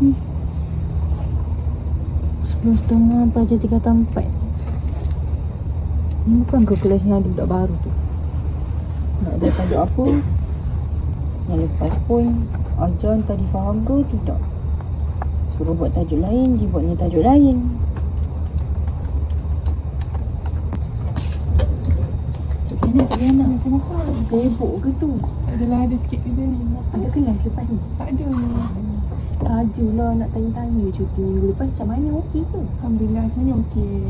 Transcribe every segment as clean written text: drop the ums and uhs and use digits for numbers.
ni? 10.30 pelajar tingkatan 4. Ni bukan ke kelas yang ada budak baru tu? Nak ajar tajuk apa? Yang lepas pun ajar tadi faham ke tidak? Suruh buat tajuk lain, dia buatnya tajuk lain. Cik Liana, kenapa? Sibuk ke tu? Adalah ada sikit kerja ni. Ada kelas lepas ni? Tak ada. Sajalah nak tanya-tanya cuti minggu lepas macam mana, okey ke? Alhamdulillah semuanya okey.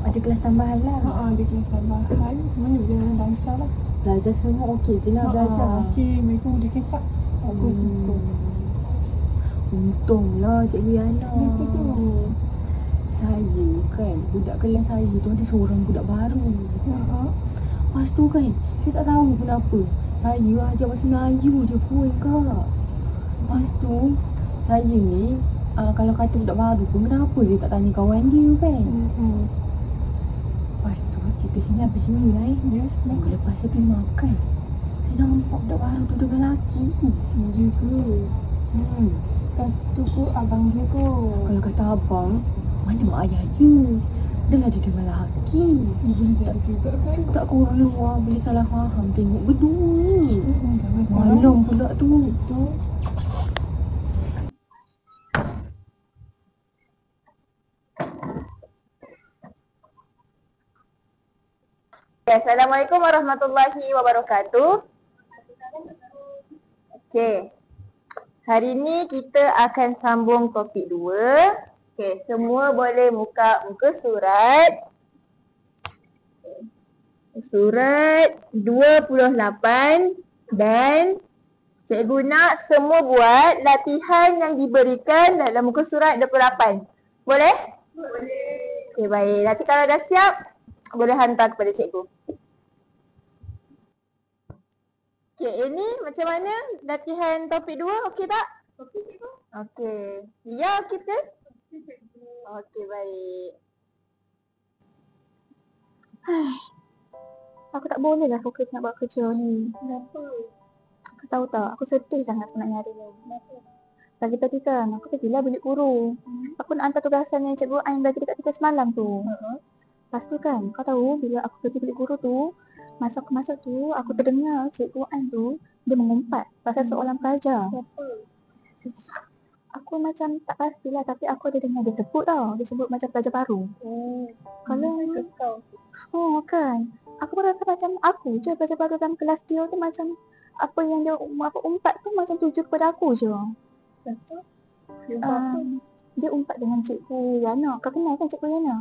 Ada kelas tambahan lah. Ada kelas tambahan. Semuanya berjalan lancar lah. Belajar semua okey je lah belajar. Okey, mereka boleh kecap. Bagus betul. Untunglah Cik Liana. Kenapa tu? Saya kan, budak kelas saya tu ada seorang budak baru. Lepas tu kan, saya tak tahu kenapa saya ajar bahasa Melayu je pun kak. Lepas tu, saya ni kalau kata budak baru pun kenapa dia tak tanya kawan dia kan. Lepas tu, cerita sini habis sini lah Ya, Minggu lepas saya pergi makan, saya nampak budak baru tu dengan lelaki. ya ke? Kata kot abang dia kot. Kalau kata abang, mana mak ayah dia? Dah lah dia dengan lelaki. Boleh jadi juga kan? Tak kau orang luar boleh salah faham tengok berdua. Jangan salah. Malam pula tu. Betul. Assalamualaikum warahmatullahi wabarakatuh. Okey. Hari ni kita akan sambung topik 2. Okey, semua boleh buka muka surat. Surat 28 dan cikgu nak semua buat latihan yang diberikan dalam muka surat 28. Boleh? Boleh. Okey, baik. Nanti kalau dah siap, boleh hantar kepada cikgu. Okey, ini macam mana latihan topik 2? Okey tak? Okey, cikgu. Okey. Ya, kita? Okey, baik. Aku tak boleh lah fokus nak buat kerja ni. Kenapa? Aku tahu tak, aku sedih sangat sebenarnya hari ni. Kenapa? Tadi kan, aku pergilah bilik guru. Aku nak hantar tugasan yang cikgu Ain bagi dekat kita semalam tu. Lepas tu kan, kau tahu bila aku pergi bilik guru tu, masa aku masuk tu, aku terdengar cikgu Ain tu, dia mengumpat pasal soalan pelajar. Kenapa? Aku macam tak pastilah, tapi aku ada dengar dia sebut tau. Dia sebut macam pelajar baru. Kalau kau. Kan. Aku pun rasa macam aku je pelajar baru dalam kelas dia tu, macam apa yang dia umpat tu macam tuju kepada aku je. Betul. Dia umpat dengan cikgu Yana. Kau kenal kan cikgu Yana?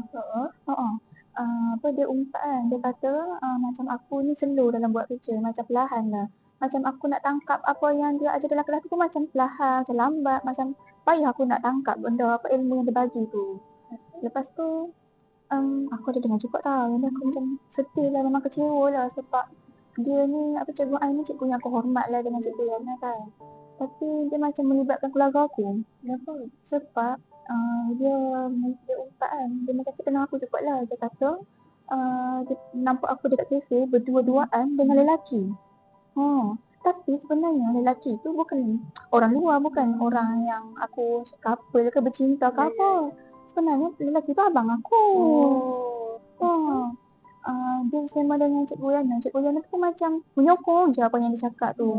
Dia umpat kan. Dia kata macam aku ni slow dalam buat kerja, macam perlahan lah. Macam aku nak tangkap apa yang dia ajar dalam kelas tu pun macam perlahan, macam lambat, macam payah aku nak tangkap benda apa ilmu yang dia bagi tu. Lepas tu aku ada dengar juga tau, dan aku macam sedih lah, memang kecewa lah sebab dia ni, cikgu Ain ni cikgu yang aku hormat lah dengan cikgu Yana kan. Tapi dia macam melibatkan keluarga aku. Kenapa? Sebab dia umpat kan, dia macam kenal aku juga lah. Dia kata dia nampak aku dekat kafe berdua-duaan dengan lelaki. Tapi sebenarnya lelaki tu bukan orang luar, bukan orang yang aku couple ke bercinta ke apa. Sebenarnya lelaki tu abang aku. Dia sembang dengan cikgu Yana. Cikgu Yana tu macam menyokong je apa yang dia cakap tu.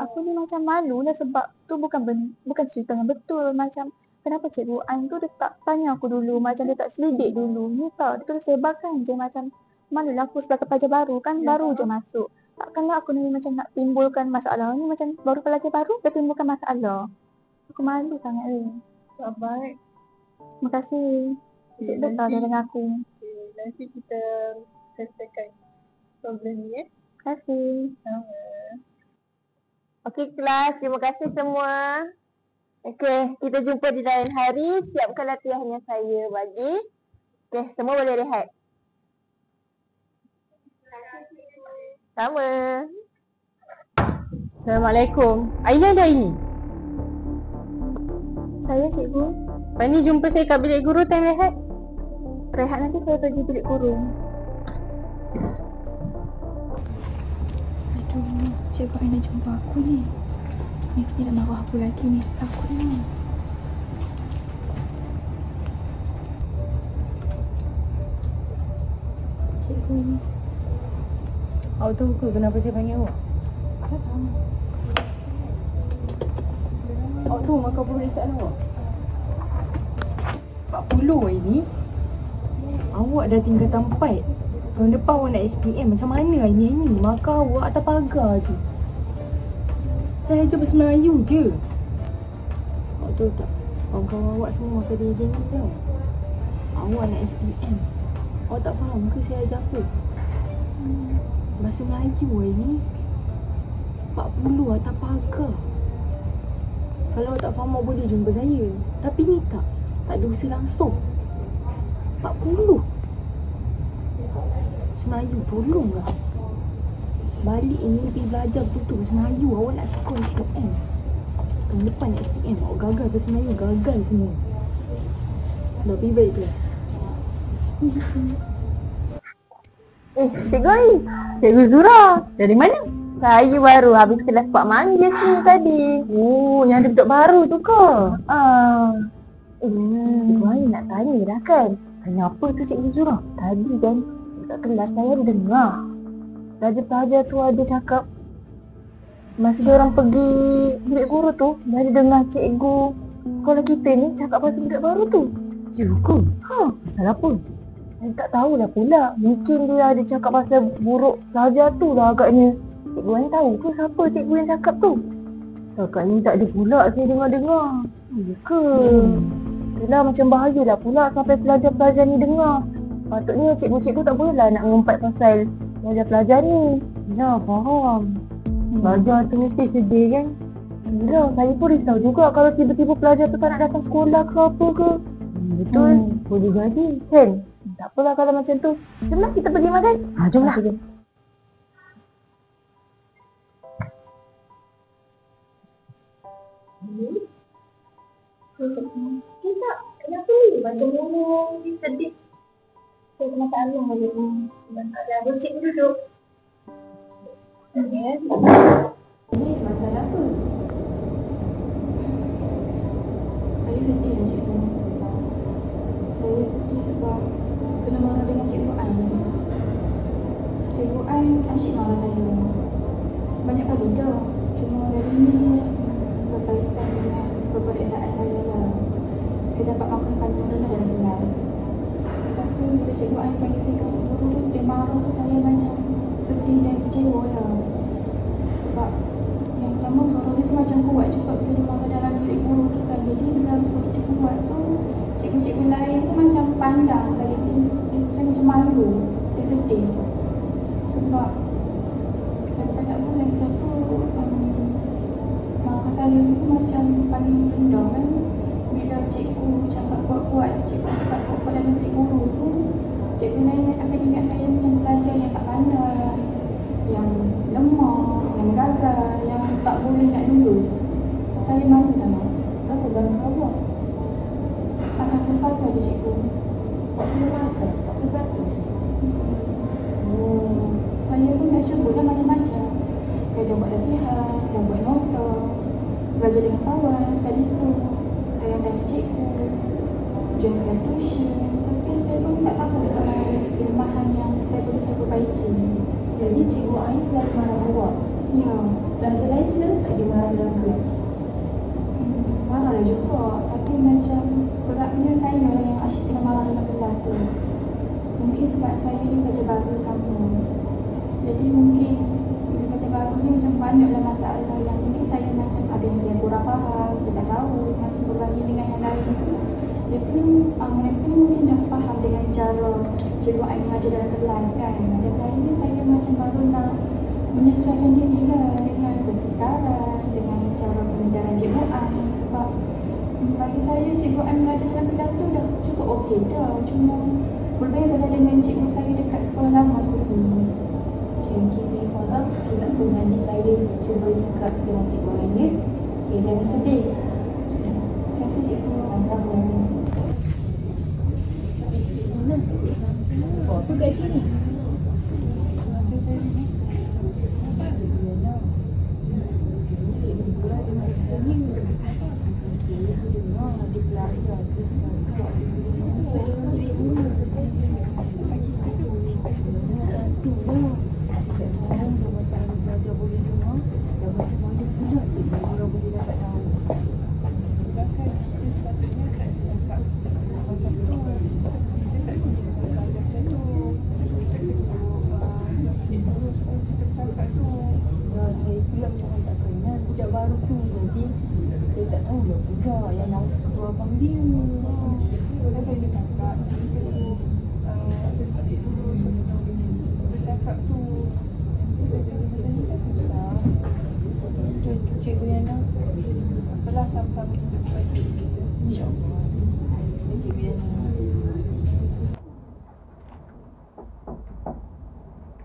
Aku ni macam malu lah sebab tu bukan cerita yang betul. Macam kenapa cikgu Ain tu dia tak tanya aku dulu, macam dia tak selidik dulu. Ni tau, dia terus sebarkan je macam malulah aku sebagai pelajar baru kan, baru je masuk. Takkanlah aku ni macam nak timbulkan masalah ni, macam baru pelajar baru dia timbulkan masalah. Aku malu sangat ni. Baik. Terima kasih. Cikgu tak ada dengan aku. Nanti kita selesaikan problem ni. Terima kasih. Okey kelas, terima kasih semua. Okey, kita jumpa di lain hari. Siapkan latihan yang saya bagi. Okey, semua boleh rehat. Sama. Assalamualaikum. Aina dah ini? Saya cikgu. Pani jumpa saya kat bilik guru time rehat. Rehat nanti saya pergi bilik guru. Aduh, cikgu Ain nak jumpa aku ni. Mesti nak marah aku lagi ni. Takut ni. cikgu ni. Awak tahu ke kenapa saya panggil awak? Tak tahu. Awak tahu markah peperiksaan awak? 40 hari ni. Awak dah tingkatan 4. Tahun depan awak nak SPM. Macam mana hari ni? Markah awak atas pagar je. Saya ajar bahasa Melayu je. Awak tahu tak? Kawan-kawan awak semua markah tinggi tau. Awak nak SPM. Awak tak faham ke saya ajar apa? Bahasa Melayu hari ni 40 atas pagar. Kalau awak tak faham, awak boleh jumpa saya. Tapi ni tak ada usaha langsung. 40. Melayu tolong lah. Balik ni pergi belajar betul-betul bahasa Melayu. Awak nak skor SPM. Tahun depan nak SPM. Awak gagal bahasa Melayu. Gagal semua. Dah pergi balik kelas. Cikgu Ai. Cikgu Zura. Dari mana? Saya baru habis kelas Pak Mangga tadi. Oh, yang ada budak baru tu ke? Cikgu Ai nak tanya dah kan. Kenapa tu Cikgu Zura? Tadi kan kat kelas saya ada dengar pelajar-pelajar tu ada cakap masa diorang pergi bilik guru tu, dia ada dengar cikgu sekolah kita ni cakap pasal budak baru tu. Juga? Pasal apa? Saya tak tahulah pula. Mungkin dia ada cakap pasal buruk pelajar tu lah agaknya. Cikgu Ai tahu ke siapa cikgu yang cakap tu? Setakat ni tak ada pula saya dengar-dengar. Ya ke? Itulah macam bahayalah pula sampai pelajar-pelajar ni dengar. Patutnya cikgu-cikgu tak bolehlah nak ngumpat pasal pelajar-pelajar ni. Ya, faham. Pelajar tu mesti sedih kan? Yelah, saya pun risau juga kalau tiba-tiba pelajar tu tak nak datang sekolah ke apa ke. Betul, boleh jadi. Kan? Tak apalah kalau macam tu. Jomlah kita pergi makan. Jomlah. Tak, kenapa ni? Macam ngomong ni sedih. Saya kena masalah macam ni. Dan tak ada apa cikgu duduk. Ni masalah apa? Saya sedih lah cikgu. Saya sedih sebab kena marah dengan cikgu Ai. Cikgu Ai asyik marah saya. Banyak kali dah. Cuma hari ni berkaitan dengan peperiksaan saya lah. Saya dapat markah paling rendah dalam kelas. Lepas tu bila cikgu Ai panggil saya kat guru tu, dia marah tu saya macam sedih dan kecewa lah. Sebab yang pertama suara dia tu macam kuat juga bila dia marah dalam bilik guru tu kan. Jadi bila suara dia kuat tu, cikgu-cikgu lain tu macam pandang saya. Saya macam malu, dia sedih. Sebab lepas tak pun lagi satu, markah saya tu macam paling rendah kan. Bila cikgu cakap kuat-kuat, cikgu cakap kuat-kuat dalam bilik guru tu, cikgu lain akan ingat saya macam pelajar yang tak pandai, yang lemah, yang gagal, yang tak boleh nak lulus. Saya malu sama. Berapa barang awak? Akan berapa je cikgu? 40 markah, 40%. Saya pun dah cuba dah macam-macam. Saya dah buat latihan, dah buat nota, belajar dengan kawan sekali tu, tanya cikgu, join kelas tuition. Tapi saya pun tak tahu kelemahan yang saya perbaiki. Jadi cikgu Ai selalu marah awak? Ya. Pelajar lain selalu tak dimarah dalam kelas? Marah juga. Tapi macam beratnya saya yang asyik kena marah dalam kelas tu. Mungkin sebab saya ni pelajar baru sama. Jadi mungkin bila pelajar baru ni macam banyaklah masalah yang mungkin saya macam ada yang saya kurang faham, saya tak tahu macam berbanding dengan yang lain tu. Mereka mungkin dah faham dengan cara cikgu Ai mengajar dalam kelas kan. Macam saya ni, saya macam baru nak menyesuaikan diri lah dengan persekitaran, dengan cara pengajaran cikgu Ai. Sebab bagi saya cikgu Ai mengajar dalam kelas tu dah cukup okey dah. Cuma berbeza lah dengan cikgu saya dekat sekolah lama dulu. Okay, saya faham. Okay, tak apa, nanti saya cuba cakap dengan cikgu Ai ya. Okay, jangan sedih. Terima kasih cikgu. Sama-sama. Apa kat sini?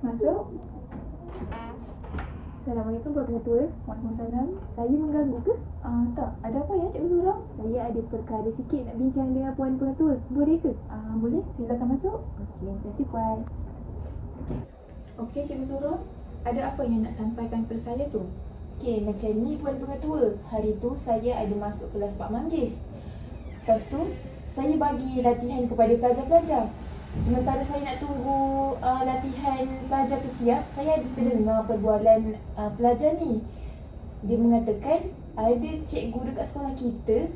Masuk. Assalamualaikum Puan Pengetua. Waalaikumsalam. Saya mengganggu ke? Tak. Ada apa ya Cikgu Zura? Saya ada perkara sikit nak bincang dengan Puan Pengetua. Boleh ke? Boleh. Silakan masuk. Okey, terima kasih Puan. Okey Cikgu Zura. Ada apa yang nak sampaikan kepada saya tu? Okey, macam ni Puan Pengetua. Hari tu saya ada masuk kelas Pak Manggis. Lepas tu, saya bagi latihan kepada pelajar-pelajar. Sementara saya nak tunggu latihan pelajar tu siap, saya ada terdengar perbualan pelajar ni. Dia mengatakan ada cikgu dekat sekolah kita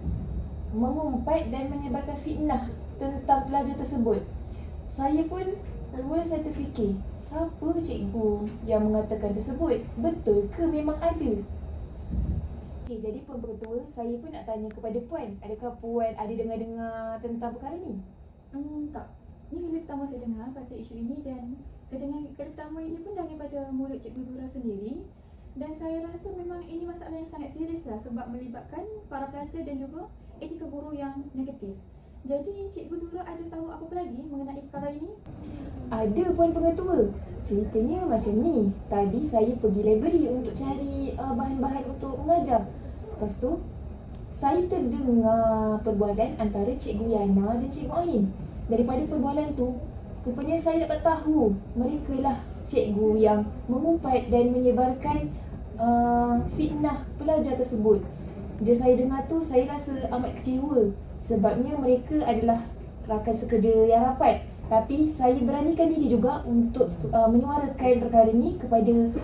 mengumpat dan menyebarkan fitnah tentang pelajar tersebut. Saya pun mula saya terfikir, siapa cikgu yang mengatakan tersebut? Betul ke memang ada? Okay, jadi Puan Pengetua, saya pun nak tanya kepada Puan, adakah Puan ada dengar-dengar tentang perkara ni? Tak. Ni kali pertama saya dengar pasal isu ini dan saya dengar kali pertama ini pun daripada mulut Cikgu Zura sendiri. Dan saya rasa memang ini masalah yang sangat serius lah sebab melibatkan para pelajar dan juga etika guru yang negatif. Jadi Cikgu Zura ada tahu apa lagi mengenai perkara ini? Ada Puan Pengetua. Ceritanya macam ni. Tadi saya pergi library untuk cari bahan-bahan untuk mengajar. Lepas tu, saya terdengar perbualan antara Cikgu Yana dan Cikgu Ain. Daripada perbualan tu, rupanya saya dapat tahu mereka lah cikgu yang mengumpat dan menyebarkan fitnah pelajar tersebut. Bila saya dengar tu, saya rasa amat kecewa sebabnya mereka adalah rakan sekerja yang rapat. Tapi saya beranikan diri juga untuk menyuarakan perkara ni kepada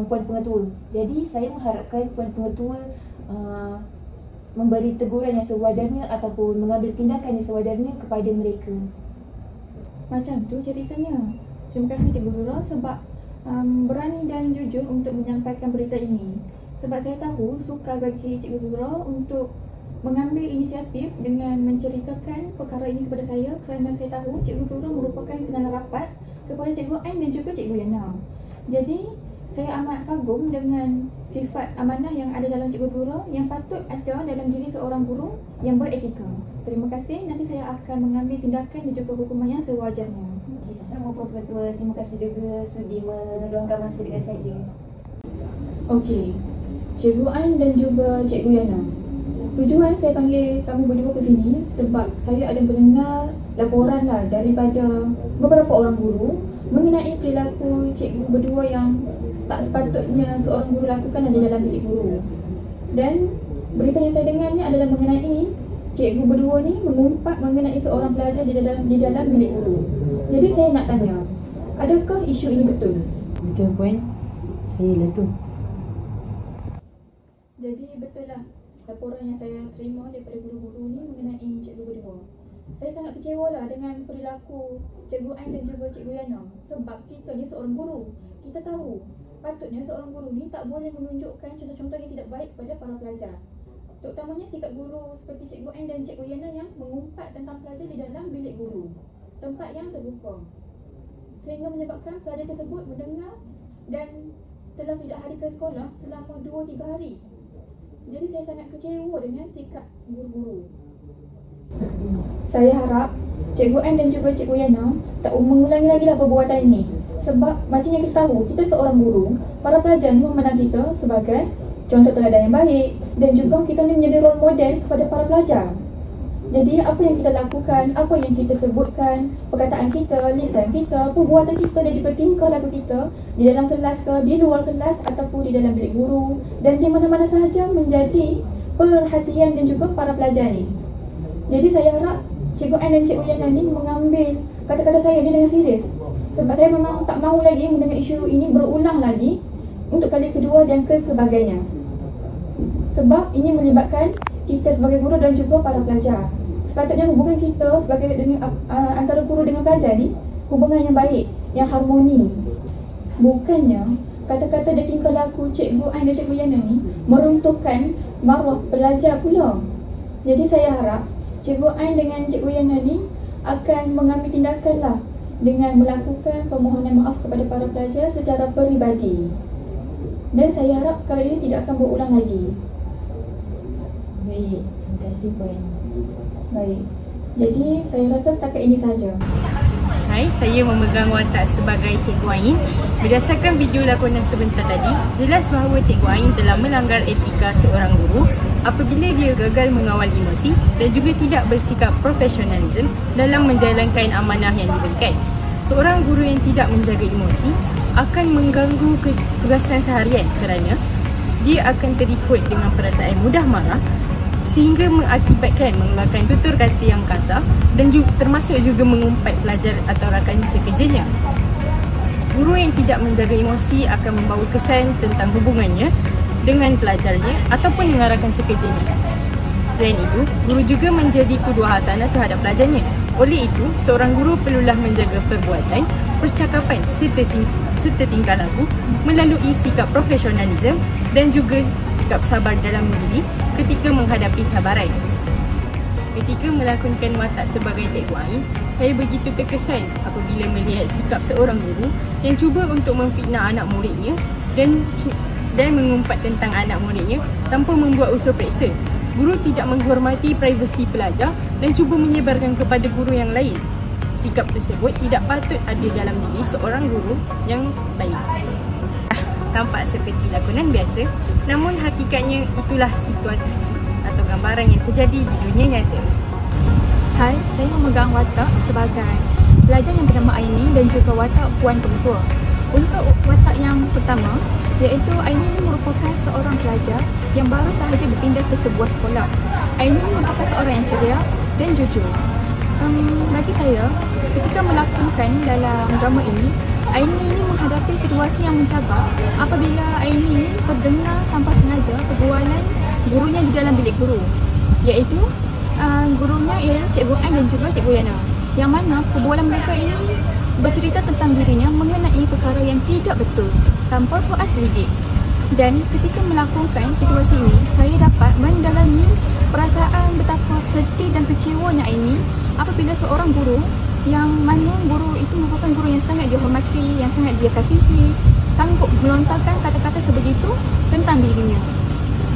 Puan Pengetua. Jadi saya mengharapkan Puan Pengetua memberi teguran yang sewajarnya ataupun mengambil tindakan yang sewajarnya kepada mereka. Macam tu ceritanya. Terima kasih Cikgu Zura sebab berani dan jujur untuk menyampaikan berita ini. Sebab saya tahu sukar bagi Cikgu Zura untuk mengambil inisiatif dengan menceritakan perkara ini kepada saya kerana saya tahu Cikgu Zura merupakan kenalan rapat kepada Cikgu Ain dan juga Cikgu Yana. Jadi saya amat kagum dengan sifat amanah yang ada dalam Cikgu Zura yang patut ada dalam diri seorang guru yang beretika. Terima kasih. Nanti saya akan mengambil tindakan dan juga hukuman yang sewajarnya. Okay, sama Puan Pengetua. Terima kasih juga sudi meluangkan masa dengan saya. Okey, Cikgu Ain dan juga Cikgu Yana. Tujuan saya panggil kamu berdua ke sini sebab saya ada mendengar laporan lah daripada beberapa orang guru mengenai perilaku cikgu berdua yang tak sepatutnya seorang guru lakukan ada dalam bilik guru. Dan berita yang saya dengar ni adalah mengenai cikgu berdua ni mengumpat mengenai seorang pelajar di dalam bilik guru. Jadi saya nak tanya, adakah isu ini betul? Betul Puan. Saya lah tu. Jadi betul lah laporan yang saya terima daripada guru-guru ni mengenai cikgu berdua. Saya sangat kecewa lah dengan perilaku Cikgu Ain dan juga Cikgu Yana sebab kita ni seorang guru. Kita tahu patutnya seorang guru ni tak boleh menunjukkan contoh-contoh yang tidak baik kepada para pelajar. Terutamanya sikap guru seperti Cikgu Ain dan Cikgu Yana yang mengumpat tentang pelajar di dalam bilik guru, tempat yang terbuka, sehingga menyebabkan pelajar tersebut mendengar dan telah tidak hadir ke sekolah selama 2-3 hari. Jadi saya sangat kecewa dengan sikap guru-guru. Saya harap Cikgu Ain dan juga Cikgu Yana tak mengulangi lagi lah perbuatan ini. Sebab macam yang kita tahu, kita seorang guru, para pelajar ni memandang kita sebagai contoh teladan yang baik dan juga kita ni menjadi role model kepada para pelajar. Jadi apa yang kita lakukan, apa yang kita sebutkan, perkataan kita, lisan kita, perbuatan kita dan juga tingkah laku kita di dalam kelas ke, di luar kelas ataupun di dalam bilik guru dan di mana-mana sahaja menjadi perhatian dan juga para pelajar ni. Jadi saya harap Cikgu Ain dan Cikgu Yana ni mengambil kata-kata saya ni dengan serius. Sebab saya memang tak mahu lagi mendengar isu ini berulang lagi untuk kali kedua dan kesebagainya. Sebab ini melibatkan kita sebagai guru dan juga para pelajar. Sepatutnya hubungan kita sebagai antara guru dengan pelajar ni hubungan yang baik, yang harmoni. Bukannya kata-kata dan tingkah laku Cikgu Ain dan Cikgu Yana ni meruntuhkan maruah pelajar pula. Jadi saya harap Cikgu Ain dengan Cikgu Yana ni akan mengambil tindakan lah dengan melakukan permohonan maaf kepada para pelajar secara peribadi. Dan saya harap perkara ini tidak akan berulang lagi. Baik, terima kasih Puan. Baik. Jadi saya rasa setakat ini sahaja. Hai Hai, saya memegang watak sebagai Cikgu Ain. Berdasarkan video lakonan sebentar tadi, jelas bahawa Cikgu Ain telah melanggar etika seorang guru apabila dia gagal mengawal emosi dan juga tidak bersikap profesionalism dalam menjalankan amanah yang diberikan. Seorang guru yang tidak menjaga emosi akan mengganggu ketugasan seharian kerana dia akan terikut dengan perasaan mudah marah sehingga mengakibatkan mengeluarkan tutur kata yang kasar dan juga termasuk juga mengumpat pelajar atau rakan sekerjanya. Guru yang tidak menjaga emosi akan membawa kesan tentang hubungannya dengan pelajarnya ataupun dengan rakan sekerjanya. Selain itu, guru juga menjadi kedua hasanah terhadap pelajarnya. Oleh itu, seorang guru perlulah menjaga perbuatan, percakapan serta tingkah laku melalui sikap profesionalism dan juga sikap sabar dalam diri ketika menghadapi cabaran. Ketika melakonkan watak sebagai Cikgu Ain, saya begitu terkesan apabila melihat sikap seorang guru yang cuba untuk memfitnah anak muridnya dan mengumpat tentang anak muridnya tanpa membuat usul periksa. Guru tidak menghormati privasi pelajar dan cuba menyebarkan kepada guru yang lain. Sikap tersebut tidak patut ada dalam diri seorang guru yang baik. Tampak seperti lakonan biasa, namun hakikatnya itulah situasi atau gambaran yang terjadi di dunia nyata. Hai, saya memegang watak sebagai pelajar yang bernama Aini dan juga watak Puan Pengetua. Untuk watak yang pertama, iaitu Aini ini merupakan seorang pelajar yang baru sahaja berpindah ke sebuah sekolah. Aini merupakan seorang yang ceria dan jujur. Bagi saya, ketika melakonkan dalam drama ini, Aini ini menghadapi situasi yang mencabar apabila Aini ini terdengar tanpa sengaja perbualan gurunya di dalam bilik guru, iaitu gurunya ialah Cikgu Ain dan juga Cikgu Yana, yang mana perbualan mereka ini bercerita tentang dirinya mengenai perkara yang tidak betul tanpa soal selidik. Dan ketika melakukan situasi ini, saya dapat mendalami perasaan betapa sedih dan kecewanya Aini apabila seorang guru yang mana guru itu merupakan guru yang sangat dihormati, yang sangat dia kasihi, sanggup melontarkan kata-kata sebegitu tentang dirinya.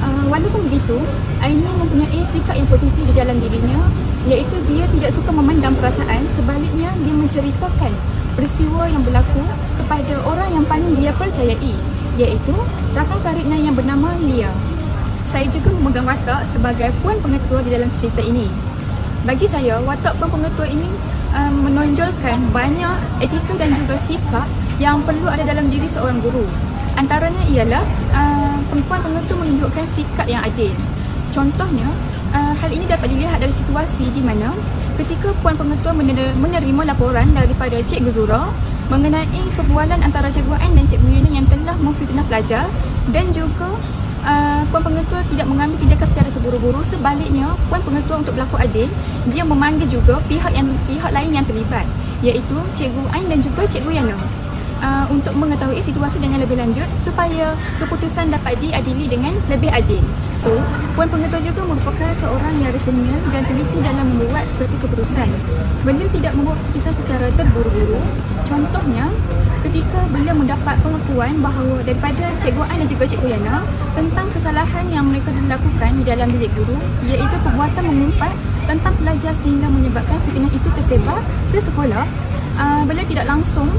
Walaupun begitu, Aini mempunyai sikap yang positif di dalam dirinya, iaitu dia tidak suka memendam perasaan, sebaliknya dia menceritakan peristiwa yang berlaku kepada orang yang paling dia percayai, iaitu rakan karibnya yang bernama Lia. Saya juga memegang watak sebagai Puan Pengetua di dalam cerita ini. Bagi saya, watak Puan Pengetua ini menonjolkan banyak etika dan juga sikap yang perlu ada dalam diri seorang guru. Antaranya ialah Puan Pengetua menunjukkan sikap yang adil. Contohnya, hal ini dapat dilihat dari situasi di mana ketika Puan Pengetua menerima laporan daripada Cikgu Zura mengenai perbualan antara Cikgu Ain dan Cikgu Yana yang telah memfitnah pelajar, dan juga Puan Pengetua tidak mengambil tindakan secara terburu-buru. Sebaliknya, Puan Pengetua untuk berlaku adil, dia memanggil juga pihak lain yang terlibat, iaitu Cikgu Ain dan juga Cikgu Yana, untuk mengetahui situasi dengan lebih lanjut supaya keputusan dapat diadili dengan lebih adil. Puan Pengetua juga merupakan seorang yang rasional dan teliti dalam membuat suatu keputusan. Beliau tidak membuat keputusan secara terburu-buru. Contohnya, ketika beliau mendapat pengakuan bahawa daripada Cikgu Ain dan juga Cikgu Yana tentang kesalahan yang mereka lakukan di dalam bilik guru, iaitu perbuatan mengumpat tentang pelajar sehingga menyebabkan fitnah itu tersebar ke sekolah, beliau tidak langsung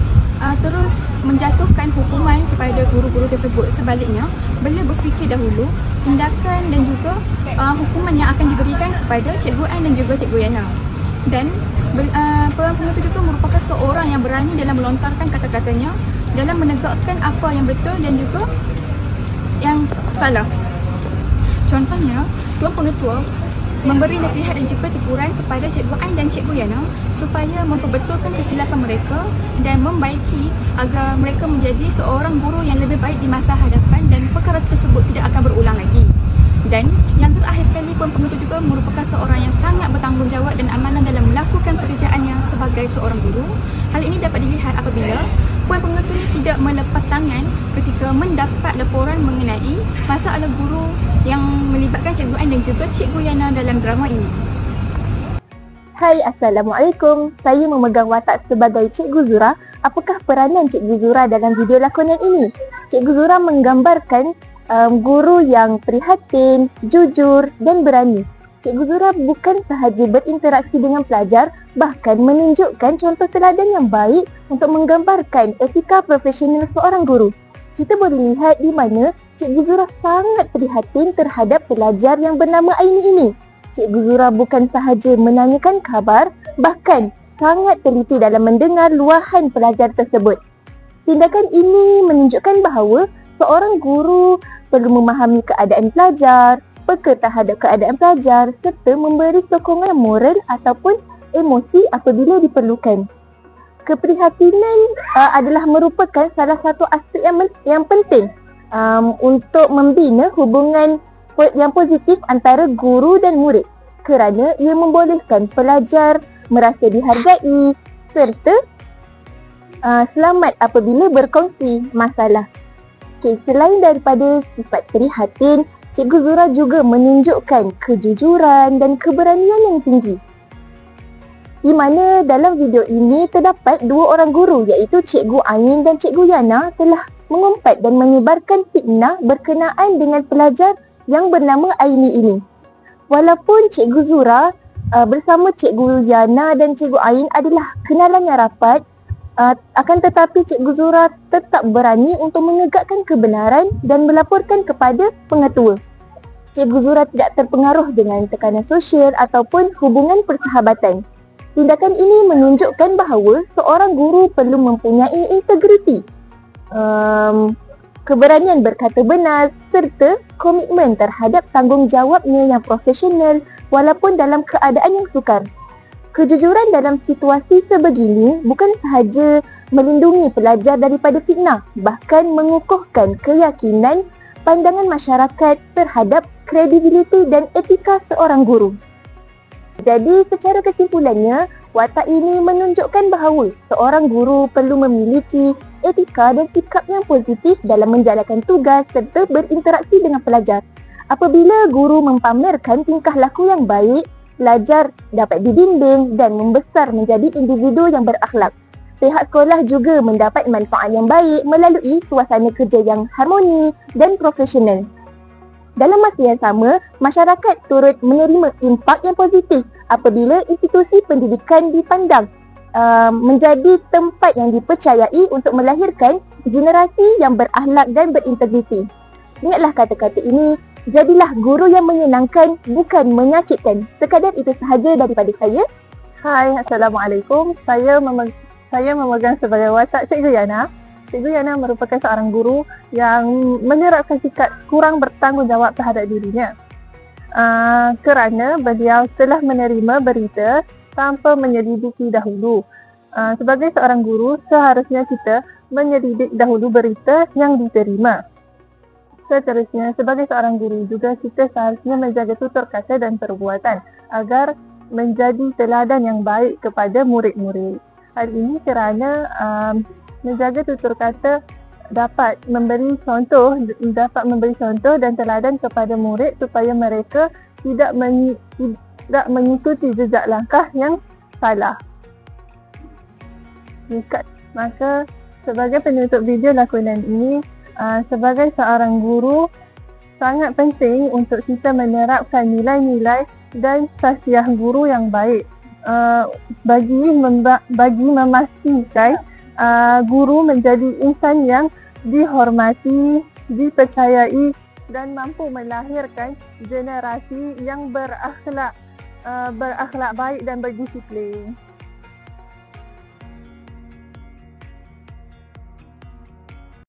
terus menjatuhkan hukuman kepada guru-guru tersebut. Sebaliknya, beliau berfikir dahulu tindakan dan juga hukuman yang akan diberikan kepada Cikgu Ain dan juga Cikgu Yana. Dan Puan Pengetua juga merupakan seorang yang berani dalam melontarkan kata-katanya dalam menegakkan apa yang betul dan juga yang salah. Contohnya, Puan Pengetua memberi nasihat dan juga teguran kepada Cikgu Ain dan Cikgu Yana supaya memperbetulkan kesilapan mereka dan membaiki agar mereka menjadi seorang guru yang lebih baik di masa hadapan dan perkara tersebut tidak akan berulang lagi. Dan yang terakhir sekali, Puan Pengetua juga merupakan seorang yang sangat bertanggungjawab dan amanah dalam melakukan pekerjaannya sebagai seorang guru. Hal ini dapat dilihat apabila Puan Pengetua tidak melepas tangan ketika mendapat laporan mengenai masalah guru yang melibatkan Cikgu Ain dan juga Cikgu Yana dalam drama ini. Hai, Assalamualaikum. Saya memegang watak sebagai Cikgu Zura. Apakah peranan Cikgu Zura dalam video lakonan ini? Cikgu Zura menggambarkan guru yang prihatin, jujur dan berani. Cikgu Zura bukan sahaja berinteraksi dengan pelajar, bahkan menunjukkan contoh teladan yang baik untuk menggambarkan etika profesional seorang guru. Kita boleh lihat di mana Cikgu Zura sangat prihatin terhadap pelajar yang bernama Aini ini. Cikgu Zura bukan sahaja menanyakan khabar, bahkan sangat teliti dalam mendengar luahan pelajar tersebut. Tindakan ini menunjukkan bahawa seorang guru perlu memahami keadaan pelajar, peka terhadap keadaan pelajar serta memberi sokongan moral ataupun emosi apabila diperlukan. Keprihatinan adalah merupakan salah satu aspek yang penting untuk membina hubungan yang positif antara guru dan murid, kerana ia membolehkan pelajar merasa dihargai serta selamat apabila berkongsi masalah. Selain daripada sifat prihatin, Cikgu Zura juga menunjukkan kejujuran dan keberanian yang tinggi. Di mana dalam video ini terdapat dua orang guru iaitu Cikgu Ain dan Cikgu Yana telah mengumpat dan menyebarkan fitnah berkenaan dengan pelajar yang bernama Aini ini. Walaupun Cikgu Zura bersama Cikgu Yana dan Cikgu Ain adalah kenalan yang rapat, akan tetapi Cikgu Zura tetap berani untuk menegakkan kebenaran dan melaporkan kepada pengetua. Cikgu Zura tidak terpengaruh dengan tekanan sosial ataupun hubungan persahabatan. Tindakan ini menunjukkan bahawa seorang guru perlu mempunyai integriti, keberanian berkata benar serta komitmen terhadap tanggungjawabnya yang profesional walaupun dalam keadaan yang sukar. Kejujuran dalam situasi sebegini bukan sahaja melindungi pelajar daripada fitnah, bahkan mengukuhkan keyakinan pandangan masyarakat terhadap kredibiliti dan etika seorang guru. Jadi secara kesimpulannya, watak ini menunjukkan bahawa seorang guru perlu memiliki etika dan sikap yang positif dalam menjalankan tugas serta berinteraksi dengan pelajar. Apabila guru mempamerkan tingkah laku yang baik, pelajar dapat dibimbing dan membesar menjadi individu yang berakhlak. Pihak sekolah juga mendapat manfaat yang baik melalui suasana kerja yang harmoni dan profesional. Dalam masa yang sama, masyarakat turut menerima impak yang positif apabila institusi pendidikan dipandang menjadi tempat yang dipercayai untuk melahirkan generasi yang berakhlak dan berintegriti. Ingatlah kata-kata ini, jadilah guru yang menyenangkan, bukan menyakitkan. Sekadar itu sahaja daripada saya. Hai, Assalamualaikum. Saya memegang sebagai watak Cikgu Yana. Cikgu Yana merupakan seorang guru yang menerapkan sikap kurang bertanggungjawab terhadap dirinya. Kerana beliau telah menerima berita tanpa menyelidiki dahulu. Sebagai seorang guru, seharusnya kita menyelidik dahulu berita yang diterima. Seterusnya, sebagai seorang guru juga kita seharusnya menjaga tutur kata dan perbuatan agar menjadi teladan yang baik kepada murid-murid. Hal ini kerana menjaga tutur kata dapat memberi contoh dan teladan kepada murid supaya mereka tidak mengikuti jejak langkah yang salah. Maka sebagai penutup video lakonan ini, sebagai seorang guru sangat penting untuk kita menerapkan nilai-nilai dan khasiat guru yang baik bagi memastikan guru menjadi insan yang dihormati, dipercayai dan mampu melahirkan generasi yang berakhlak baik dan berdisiplin.